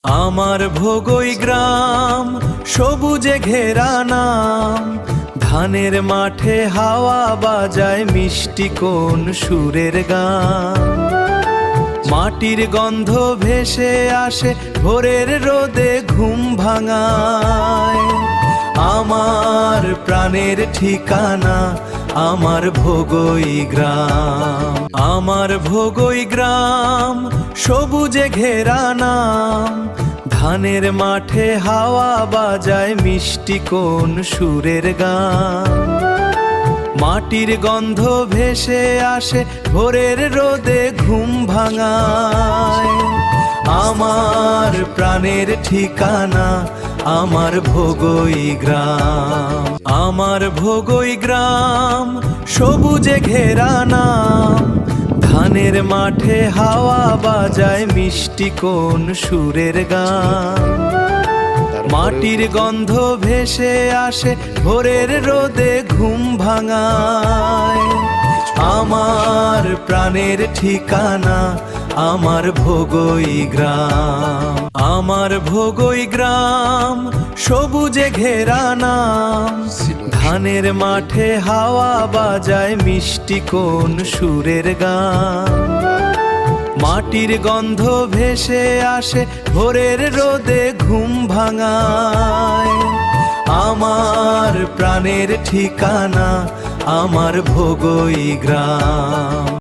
আমার ভোগই গ্রাম সবুজে ঘেরা নাম, ধানের মাঠে হাওয়া বাজায় মিষ্টি কোন সুরের গান। মাটির গন্ধ ভেসে আসে ভোরের রোদে ঘুম ভাঙায়। আমার প্রাণের ঠিকানা আমার ভোগই গ্রাম। আমার ভোগই গ্রাম সবুজে ঘেরা নাম, ধানের মাঠে হাওয়া বাজায় মিষ্টি কোন সুরের গান। মাটির গন্ধ ভেসে আসে ভোরের রোদে ঘুম ভাঙায়। আমার প্রাণের ঠিকানা আমার ভোগই গ্রাম। আমার ভোগই গ্রাম সবুজে ঘেরা নাম, ধানের মাঠে হাওয়া বাজায় মিষ্টি কোন সুরের গান। মাটির গন্ধ ভেসে আসে ভোরের রোদে ঘুম ভাঙায়। আমার প্রাণের ঠিকানা আমার ভোগই গ্রাম। আমার ভোগই গ্রাম সবুজে ঘেরা নাম, ধানের মাঠে হাওয়া বাজায় মিষ্টি কোন সুরের গান। মাটির গন্ধ ভেসে আসে ভোরের রোদে ঘুম ভাঙায়। আমার প্রাণের ঠিকানা আমার ভোগই গ্রাম।